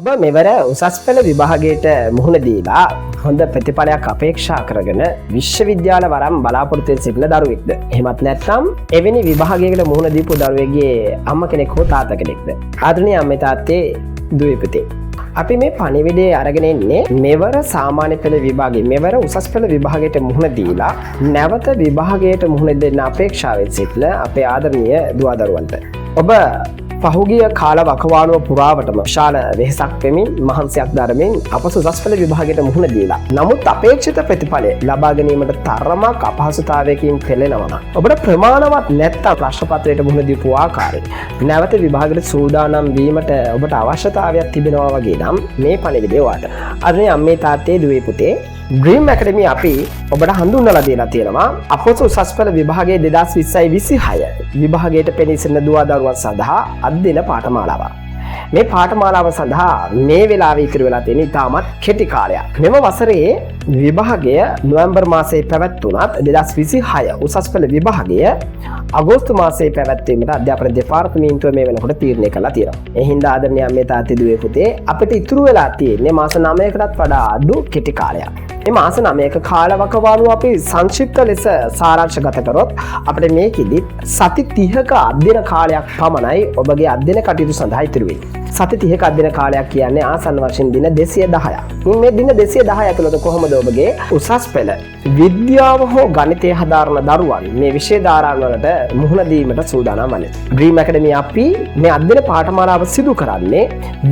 ඔබ මෙවර උසස් පෙළ විභාගයට මුහුණ දීලා හොඳ ප්‍රතිඵලයක් අපේක්ෂා කරගෙන විශ්වවිද්‍යාල වරම් බලාපොරොත්තු වෙන සිටින දරුවෙක්ද? එහෙමත් නැත්නම් එවැනි විභාගයකට මුහුණ දීපු දරුවෙක්ගේ අම්මා කෙනෙක් හෝ තාත්තා කෙනෙක්ද? ආදරණීය අම්මේ තාත්තේ දුවේ පුතේ, අපි මේ පණිවිඩය අරගෙන ඉන්නේ මෙවර සාමාන්‍ය පෙළ විභාගයේ මෙවර උසස් පෙළ විභාගයට මුහුණ දීලා නැවත විභාගයට මුහුණ දෙන්න අපේක්ෂාවෙන් සිටින අපේ ආදරණීය දුව දරුවන්ට. ඔබ පහුගිය කාල වකවානුව පුරාවටම ශාල වෙහෙසක් වෙමින් මහන්සියක් දරමින් අපස උසස් පෙළ විභාගයට මුහුණ දීලා නමුත් අපේක්ෂිත ප්‍රතිඵලය ලබා ගැනීමට තරමක් අපහසුතාවයකින් පෙළෙනවා. ඔබට ප්‍රමාණවත් නැත්නම් ප්‍රශ්න පත්‍රයට මුහුණ දීපු ආකාරය නැවත විභාගයට සූදානම් වීමට ඔබට අවශ්‍යතාවයක් තිබෙනවා වගේ නම් මේ පණිවිඩය වාට. අනේ අම්මේ තාත්තේ දුවේ පුතේ, Dream Academy අපි ඔබට හඳුන්වලා දීලා තියෙනවා අපොස උසස් පෙළ විභාගයේ 2026 විභාගයට පෙනී සිටින දුව දරුවන් සඳහා අධ්‍යයන පාඨමාලාවක්. මේ පාඨමාලාව සඳහා මේ වෙලාවේ ඉතිරි වෙලා තියෙන ඉතාමත් කෙටි කාලයක්. මෙම වසරේ විභාගය නොවැම්බර් මාසයේ පැවැත්වුණත් 2026 උසස් පෙළ විභාගය අගෝස්තු මාසයේ පැවැත්වීමට අධ්‍යාපන දෙපාර්තමේන්තුව මේ වෙනකොට තීරණය කළා තියෙනවා. ඒ හින්දා ආදරණීය අම්මේ තාත්තේ දුවේ පුතේ, අපිට ඉතුරු වෙලා තියෙන්නේ මාස 9කටත් වඩා අඩු කෙටි කාලයක්. මේ මාස 9ක කාලවකවානුව අපි සංක්ෂිප්ත ලෙස සාරාංශගත කරොත් අපිට මේකෙදි සති 30ක අධ්‍යයන කාලයක් පමණයි ඔබගේ අධ්‍යයන කටයුතු සඳහා ඉතුරු වෙන්නේ. සති 30ක අධ්‍යයන කාලයක් කියන්නේ ආසන්න වශයෙන් දින 210ක්. මේ දින 210 ඇතුළත කොහොමද ඔබගේ උසස් පෙළ විද්‍යාව හෝ ගණිතය හදාරන දරුවන් මේ විෂය ධාරාවන් වලට මුහුණ දීමට සූදානම් වන්නේ. Dream Academy අපි මේ අධ්‍යයන පාඨමාලාව සිදු කරන්නේ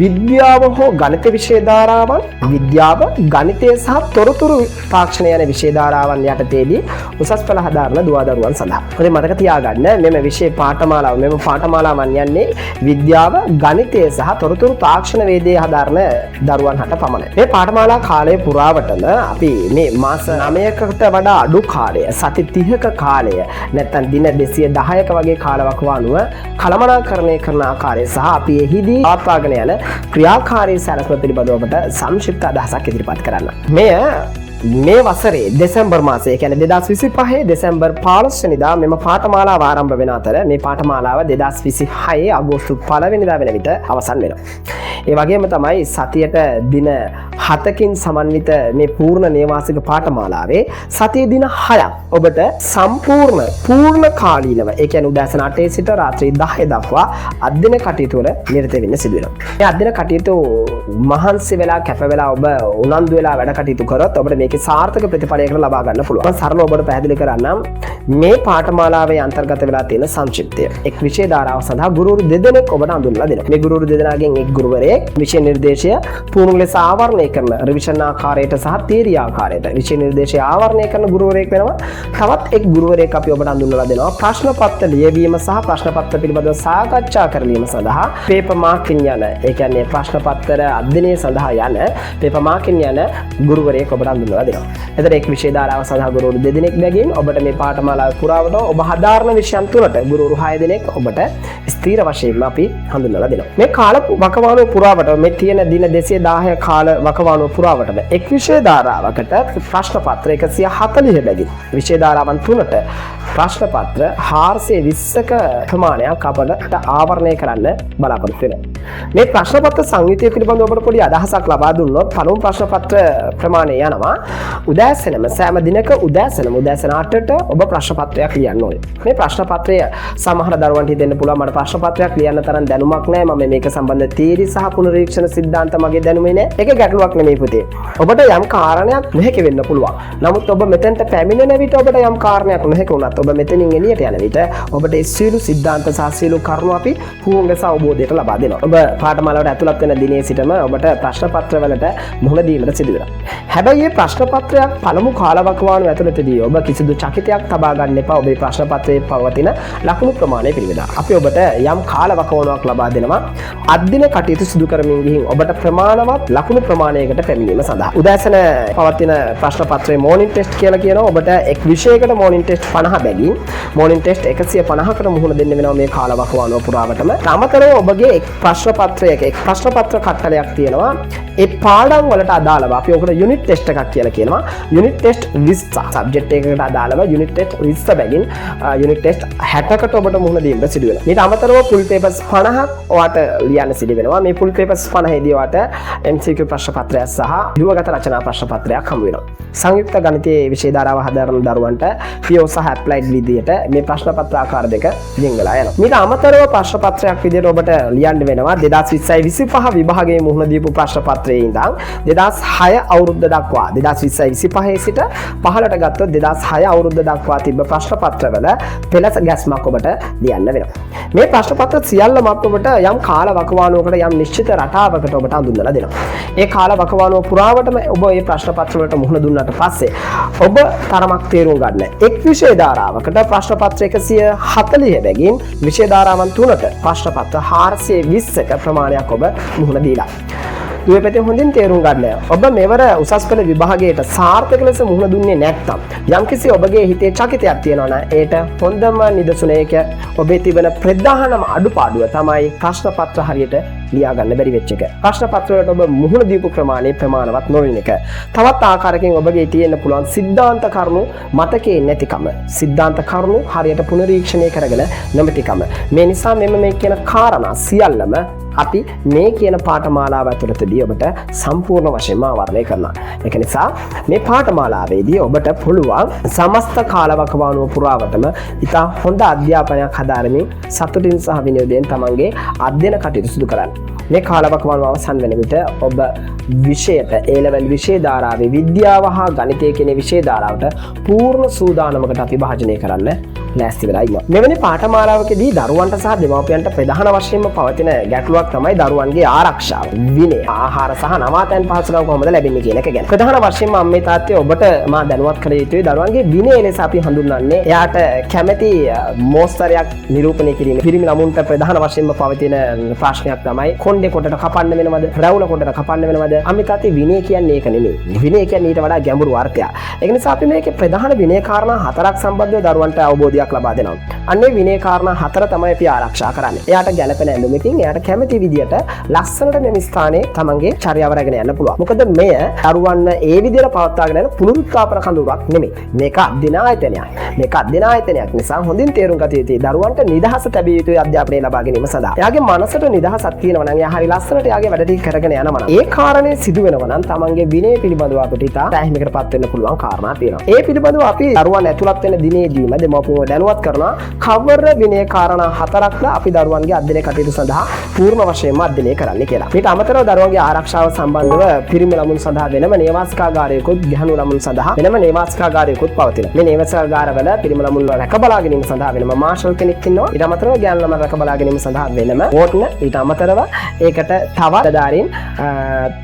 විද්‍යාව හෝ ගණිත විෂය ධාරාවන්, විද්‍යාව, ගණිතය සහ තොරතුරු තාක්ෂණය යන විෂය ධාරාවන් යටතේදී උසස් පෙළ හදාරන දුව දරුවන් සඳහා. හරි, මතක තියාගන්න මෙම විෂය පාඨමාලාව මෙම පාඨමාලාවන් යන්නේ විද්‍යාව, ගණිතය සහ තොරතුරු තාක්ෂණ වේදයේ හදාරන දරුවන් හට පමණයි. මේ පාඨමාලා කාලය පුරාවටම අපි මේ මාස 9කට වඩා අඩු කාලය, සති 30ක කාලය නැත්නම් දින 210ක වගේ කාලවකවානුව කළමනාකරණය කරන ආකාරය සහ අපි එහිදී පවත්වාගෙන යන ක්‍රියාකාරී සැලැස්ම පිළිබඳව ඔබට සංක්ෂිප්ත අදහසක් ඉදිරිපත් කරන්න. මේ වසරේ දෙසැම්බර් මාසයේ කියන්නේ 2025 දෙසැම්බර් 15 වෙනිදා මෙම පාඨමාලාව ආරම්භ වෙන අතර මේ පාඨමාලාව 2026 අගෝස්තු 1 වෙනිදා වෙන විට අවසන් වෙනවා. ඒ වගේම තමයි සතියට දින 7කින් සමන්විත මේ පූර්ණ නේවාසික පාඨමාලාවේ සතිය දින 6ක් ඔබට පූර්ණ කාලීනව ඒ කියන්නේ උදෑසන 8 සිට රාත්‍රී 10 දක්වා අධ්‍යයන කටයුතු වල නිරත වෙන්න සිදු වෙනවා. මේ අධ්‍යයන කටයුතු මහන්සි වෙලා කැප වෙලා ඔබ උනන්දු වෙලා වැඩ කටයුතු කරොත් ඔබට මේකේ සාර්ථක ප්‍රතිඵලයකට ලබා ගන්න පුළුවන්. මම සරලව ඔබට පැහැදිලි කරන්නම් මේ පාඨමාලාවේ අන්තර්ගත වෙලා තියෙන සංක්ෂිප්තය. එක් විෂය ධාරාවක් සඳහා ගුරුවරු දෙදෙනෙක් ඔබට හඳුන්වලා දෙනවා. මේ ගුරුවරු දෙදෙනාගෙන් එක් ගුරුවරයෙක් විෂය නිර්දේශය පූර්ණ ලෙස ආවරණය කරන රිවිෂන් ආකාරයට සහ තීරිය ආකාරයට විෂය නිර්දේශය ආවරණය කරන ගුරුවරයෙක් වෙනවා. තවත් එක් ගුරුවරයෙක් අපි ඔබට හඳුන්වලා දෙනවා ප්‍රශ්න පත්‍ර ලියවීම සහ ප්‍රශ්න පත්‍ර පිළිබඳව සාකච්ඡා කරලීම සඳහා පේපර් මාකින් යන ඒ කියන්නේ ප්‍රශ්න පත්‍ර අධ්‍යයනය සඳහා යන පේපර් මාකින් යන ගුරුවරයෙක් ඔබට හඳුන්වලා දෙනවා. එතන එක් විෂය ධාරාව සඳහා ගුරුවරු දෙදෙනෙක් බැගින් ඔබට මේ පාඨමාලාව පුරාවට ඔබ හදාරන විෂයන් තුනට ගුරුවරු 6 දෙනෙක් ඔබට ස්ථීර වශයෙන්ම අපි හඳුන්වලා දෙනවා. මේ කාල වකවානුව පුරාවට මේ තියෙන දින 210 කාල වකවානුව පුරාවටම එක් විෂය ධාරාවකට ප්‍රශ්න පත්‍ර 140 බැගින් විෂය ධාරාවන් තුනට ප්‍රශ්න පත්‍ර 420ක ප්‍රමාණයක් අපට ආවරණය කරන්න බලාපොරොත්තු වෙනවා. මේ ප්‍රශ්න පත්‍ර සංයුතිය පිළිබඳව ඔබට පොඩි අදහසක් ලබා දුන්නොත් පළමු ප්‍රශ්න පත්‍ර ප්‍රමාණය යනවා උදෑසනම සෑම දිනක උදෑසනම උදෑසන 8ට ඔබ ප්‍රශ්න පත්‍රයක් ලියන්න ඕනේ. මේ ප්‍රශ්න පත්‍රය සමහර දරුවන්ට හිතෙන්න පුළුවන් මට ප්‍රශ්න පත්‍රයක් ලියන්න තරම් දැනුමක් නැහැ, මම මේක සම්බන්ධ තීරි සහ පුනරීක්ෂණ සිද්ධාන්ත මගේ දැනුමේ නැහැ. ඒක ගැටලුවක් නෙමෙයි පුතේ. ඔබට යම් කාරණයක් නොහැකි වෙන්න පුළුවන්. නමුත් ඔබ මෙතෙන්ට පැමිණෙන විට ඔබට යම් කාරණයක් නොහැකි වුණත් ඔබ මෙතනින් එළියට යන විට ඔබට ඒ සියලු සිද්ධාන්ත සහ සියලු කරුණු අපි පුහුණු ලෙස අවබෝධයට ලබා දෙනවා. ඔබ පාඨමාලාවට ඇතුළත් වෙන දිනේ සිටම ඔබට ප්‍රශ්න පත්‍ර වලට මුහුණ දීමට සිදු වෙනවා. හැබැයි මේ ප්‍රශ්න පත්‍රයක් පළමු කාලවකවානුව ඇතුළතදී ඔබ කිසිදු චකිතයක් තබා ගන්න එපා. ඔබේ ප්‍රශ්න පත්‍රයේ පවතින ලකුණු ප්‍රමාණය පිළිබඳව අපි ඔබට යම් කාලවකවානුවක් ලබා දෙනවා අධ්‍යයන කටයුතු සිදු කරමින් ගිහින් ඔබට ප්‍රමාණවත් ලකුණු ප්‍රමාණයකට පැමිණීම සඳහා. උදෑසන පවතින ප්‍රශ්න පත්‍රයේ මෝර්නින් ටෙස්ට් කියලා කියනවා. ඔබට එක් විෂයකට මෝර්නින් ටෙස්ට් 50 බැගින් මෝර්නින් ටෙස්ට් 150කට මුහුණ දෙන්න වෙනවා මේ කාලවකවානුව පුරාවටම. අමතරව ඔබගේ එක් ප්‍රශ්න පත්‍රයක එක් ප්‍රශ්න පත්‍ර කට්ටලයක් තියෙනවා. ඒ පාඩම් වලට අදාළව අපි ඔකට යුනිට් ටෙස්ට් එකක් කියලා කියලා කියනවා. යුනිට් ටෙස්ට් 20 සබ්ජෙක්ට් එකකට අදාළව යුනිට් ටෙස්ට් 20 බැගින් යුනිට් ටෙස්ට් 60කට ඔබට මුහුණ දීන්න සිදු වෙනවා. ඊට අමතරව ෆුල් පේපර්ස් 50ක් ඔයාට ලියන්න සිදු වෙනවා. මේ ෆුල් පේපර්ස් 50 දී ඔයාට MCQ ප්‍රශ්න පත්‍රයක් සහ ව්‍යුහගත රචනා ප්‍රශ්න පත්‍රයක් හමු වෙනවා. සංයුක්ත ගණිතයේ විෂය ධාරාව හදාරන දරුවන්ට PO සහ ඇප්ලයිඩ් විදියට මේ ප්‍රශ්න පත්‍ර ආකාර දෙක ලියන් වෙලා යනවා. ඊට අමතරව ප්‍රශ්න පත්‍රයක් විදියට ඔබට ලියන්න වෙනවා 2020-25 විභාගයේ මුහුණ දීපු ප්‍රශ්න පත්‍රයේ ඉඳන් 2006 අවුරුද්ද දක්වා 2020-25 සිට 15ට ගත්තොත් 2006 අවුරුද්ද දක්වා තිබ්බ ප්‍රශ්න පත්‍රවල පෙළ ගැස්මක් ඔබට ලියන්න වෙනවා. මේ ප්‍රශ්න පත්‍ර සියල්ලම ඔබට යම් කාල වකවානුවකට යම් නිශ්චිත රටාවකට ඔබට හඳුන්වලා දෙනවා. ඒ කාල වකවානුව පුරාවටම ඔබ මේ ප්‍රශ්න පත්‍ර වලට මුහුණ දුන්නාට පස්සේ ඔබ තරමක් තේරුම් ගන්න එක් විෂය ධාරාවකට ප්‍රශ්න පත්‍ර 140 බැගින් විෂය ධාරාවන් 3ට ප්‍රශ්න පත්‍ර 420ක ප්‍රමාණයක් ඔබ මුහුණ දීලා. මේ පැත්තෙන් හොඳින් තේරුම් ගන්න. ඔබ මෙවර උසස් පෙළ විභාගයට සාර්ථක ලෙස මුහුණ දුන්නේ නැත්නම් යම්කිසි ඔබගේ හිතේ චකිතයක් තියෙනවා නම් ඒට හොඳම නිදසුන එක ඔබේ තිබෙන ප්‍රධානම අඩුපාඩුව තමයි ප්‍රශ්න පත්‍ර හරියට ලියා ගන්න බැරි වෙච්ච එක. ප්‍රශ්න පත්‍ර වලට ඔබ මුහුණ දීපු ප්‍රමාණය ප්‍රමාණවත් නොවන එක. තවත් ආකාරයකින් ඔබගේ තියෙන්න පුළුවන් සිද්ධාන්ත කරුණු මතකේ නැතිකම. සිද්ධාන්ත කරුණු හරියට පුනරීක්ෂණය කරගෙන නොමැතිකම. මේ නිසා මේ කියන කාරණා සියල්ලම අපි මේ කියන පාඨමාලාව ඇතුළතදී ඔබට සම්පූර්ණ වශයෙන්ම ආවරණය කරනවා. ඒක නිසා මේ පාඨමාලාවේදී ඔබට පුළුවන් සමස්ත කාලවකවානුව පුරාවටම ඉතා හොඳ අධ්‍යාපනයක් හදාරමින් සතුටින් සහ විනෝදයෙන් තමන්ගේ අධ්‍යයන කටයුතු සිදු කරන්න. මේ කාලවකවානුව අවසන් වෙන විට ඔබ විෂයට A-level විෂය ධාරාවේ විද්‍යාව හා ගණිතය කියන විෂය ධාරාවට පූර්ණ සූදානමකට අපි භාජනය කරන්න ලෑස්ති වෙලා ඉන්නවා. මෙවැනි පාඨමාලාවකදී දරුවන්ට සහ දෙමාපියන්ට ප්‍රධාන වශයෙන්ම පවතින ගැටලුවක් තමයි දරුවන්ගේ ආරක්ෂාව, විනය, ආහාර සහ නවාතැන් පහසුකම් කොහොමද ලැබෙන්නේ කියන එක ගැන. ප්‍රධාන වශයෙන්ම අම්මේ තාත්තේ ඔබට මා දැනුවත් කළ යුතුයි දරුවන්ගේ විනය ලෙස අපි හඳුන්වන්නේ එයාට කැමැති මෝස්තරයක් නිරූපණය කිරීම. පිරිමි ළමුන්ට ප්‍රධාන වශයෙන්ම පවතින ප්‍රශ්නයක් තමයි කොණ්ඩේ කොටට කපන්න වෙනවද? රැවුල කොටට කපන්න වෙනවද? අම්මේ තාත්තේ විනය කියන්නේ ඒක නෙමෙයි. විනය කියන්නේ ඊට වඩා ගැඹුරු අර්ථයක්. ඒක නිසා අපි මේකේ ප්‍රධාන විනය කාරණා 4ක් සම්බන්ධව දරුවන්ට අවබෝධයක් ලබා දෙනවා. අන්නේ විනය කාරණා 4 තමයි අපි ආරක්ෂා කරන්නේ. එයාට ගැළපෙන ඇඳුමකින් එයාට කැමති විදියට ලස්සනට මේ ස්ථානයේ තමන්ගේ චර්යාව රැගෙන යන්න පුළුවන්. මොකද මෙය දරුවන් ඒ විදියට පවත්වාගෙන යන පුනරුත්ථාපන කඳවුරක් නෙමෙයි. මේක අධ්‍යයන ආයතනයක්. මේක අධ්‍යයන ආයතනයක් නිසා හොඳින් තේරුම් ගත යුතුයි දරුවන්ට නිදහස ලැබිය යුතුයි අධ්‍යාපනය ලබා ගැනීම සඳහා. එයාගේ මනසට නිදහසක් තියෙනවා නම් එයා හරි ලස්සනට එයාගේ වැඩ ටික කරගෙන යනවා නම් ඒ කාරණේ සිදු වෙනවා නම් තමන්ගේ විනය පිළිබඳව අපිට ඉතා සෑහීමකටපත් වෙන්න පුළුවන් කාරණා තියෙනවා. ඒ පිළිබඳව අපි දරුවන් ඇතුළත් වෙන දිනේදීම දෙමාපියෝ දැනුවත් කරනවා කවර විනය කාරණා 4ක්ද අපි දරුවන්ගේ අධ්‍යයන කටයුතු සඳහා පූර්ණ වශයෙන්ම අධ්‍යයනය කරන්න කියලා. ඊට අමතරව දරුවන්ගේ ආරක්ෂාව සම්බන්ධව පිරිමි ළමුන් සඳහා වෙනම නේවාසිකාගාරයකුත් ගැහැණු ළමුන් සඳහා වෙනම නේවාසිකාගාරයකුත් පවතිනවා. මේ නේවාසිකාගාරවල පිරිමි ළමුන්ව රැක බලා ගැනීම සඳහා වෙනම මාෂල් කෙනෙක් ඉන්නවා. ඊට අමතරව ගැහැණු ළමයි රැක බලා ගැනීම සඳහා වෙනම වෝට්න. ඊට අමතරව ඒකට තවත් දාරින්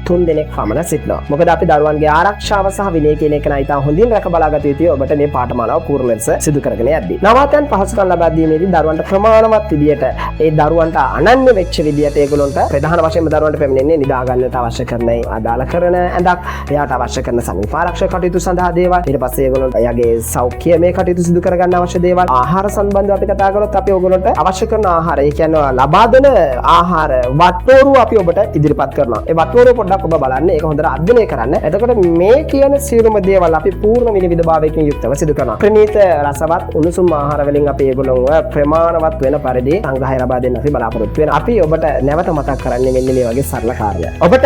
3 දෙනෙක් පමණ සිටිනවා. මොකද අපි දරුවන්ගේ ආරක්ෂාව සහ විනය කියන එක නයිතා හොඳින් රැක බලාගත යුතුයි ඔබට මේ පාඨමාලාව පූර්ණ ලෙස සිදු කරගෙන යද්දී. නවාතැන් පහසුකම් ලබා දීමේදී දරුවන්ට ප්‍රමාණවත් විදියට ඒ දරුවන්ට අනන්‍ය වෙච්ච විදියට ඒගොල්ලන්ට ප්‍රධාන වශයෙන්ම දරුවන්ට පැමිණෙන්නේ නිදා ගන්නට අවශ්‍ය කරන අදාළ කරන ඇඳක්, එයාට අවශ්‍ය කරන සමීප ආරක්ෂක කටයුතු සඳහා දේවල්, ඊට පස්සේ ඒගොල්ලන්ට එයාගේ සෞඛ්‍ය මේ කටයුතු සිදු කරගන්න අවශ්‍ය දේවල්, ආහාර සම්බන්ධව අපි කතා කරොත් අපි ඕගොල්ලන්ට අවශ්‍ය කරන ආහාර, ඒ කියන්නේ ලබා දෙන ආහාර වට්ටෝරුව අපි ඔබට ඉදිරිපත් කරනවා. ඒ වට්ටෝරුව පොඩ්ඩක් ඔබ බලන්න, ඒක හොඳට අධ්‍යයනය කරන්න. එතකොට මේ කියන සියලුම දේවල් අපි පූර්ණ විනිවිදභාවයකින් යුක්තව සිදු කරනවා. ප්‍රණීත රසවත් උණුසුම් ආහාර වලින් අපි ඒගොල්ලන්ව ප්‍රමාණවත් වෙන පරිදි සංග්‍රහය ලබා දෙන්න අපි බලාපොරොත්තු වෙනවා. අපි ඔබට නැවත මතක් කරන්නේ මෙන්න මේ වගේ සරල කාර්යයක්. ඔබට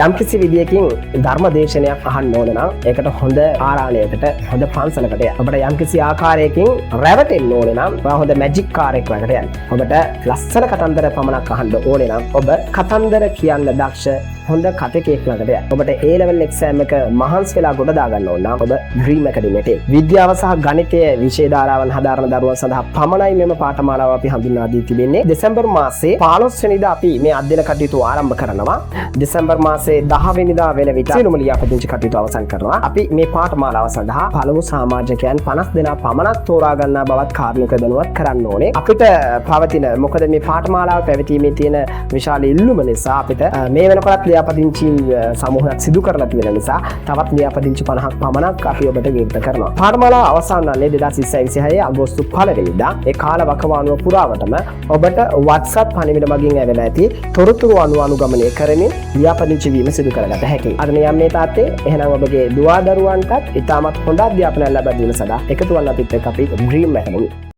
යම්කිසි විදියකින් ධර්ම දේශනයක් අහන්න ඕන නම් ඒකට හොඳ ආරාණයකට, හොඳ පන්සලකට යන්න. ඔබට යම්කිසි ආකාරයකින් රැවටෙන්න ඕනේ නම් හොඳ මැජික් කාර්යයක් වලට යන්න. ඔබට ලස්සන කතන්දර පමණක් අහන්න ඕනේ නම් ඔබ කතන්දර කියන්න දක්ෂ හොඳ කතකෙක් ළඟට යන්න. ඔබට A-level exam එක මහන්සි වෙලා ගොඩ දාගන්න ඕන නම් ඔබ Dream Academy එකට. විද්‍යාව සහ ගණිතය විෂය ධාරාවන් හදාරන දරුවන් සඳහා පමණයි මෙම පාඨමාලාව අපි හඳුන්වා දී තිබෙන්නේ. දෙසැම්බර් මාසයේ 15 වෙනිදා අපි මේ අධ්‍යයන කටයුතු ආරම්භ කරනවා. දෙසැම්බර් මාසයේ 10 වෙනිදා වෙන විට සියලුම ලියාපදිංචි කටයුතු අවසන් කරනවා. අපි මේ පාඨමාලාව සඳහා පළමු සමාජිකයන් 50 දෙනා පමණක් තෝරා ගන්නා බවත් කාර්මික දැනුවත් කරන්න ඕනේ. අපිට පවතින මොකද මේ පාඨමාලාව පැවැත්වීමේ තියෙන විශාල ඉල්ලුම නිසා අපිට මේ වෙනකොටත් ලියාපදිංචි සමූහයක් සිදු කරලා තියෙන නිසා තවත් ලියාපදිංචි 50ක් පමණක් අපි ඔබට විවෘත කරනවා. පාඨමාලා අවසන් වන්නේ 2026 අගෝස්තු 1 වෙනිදා. ඒ කාල වකවානුව පුරාවටම ඔබට WhatsApp පණිවිඩ මගින් ඇවිල්ලා ඇති තොරතුරු අනුගමනය කරමින් ලියාපදිංචි වීම සිදු කරගත හැකියි. අද මේ තාත්තේ එහෙනම් ඔබගේ දුවා දරුවන්ටත් ඉතාමත් හොඳ අධ්‍යාපනයක් ලබා දීම සඳහා එකතු වන්න අපිත් එක්ක අපි Dream Academy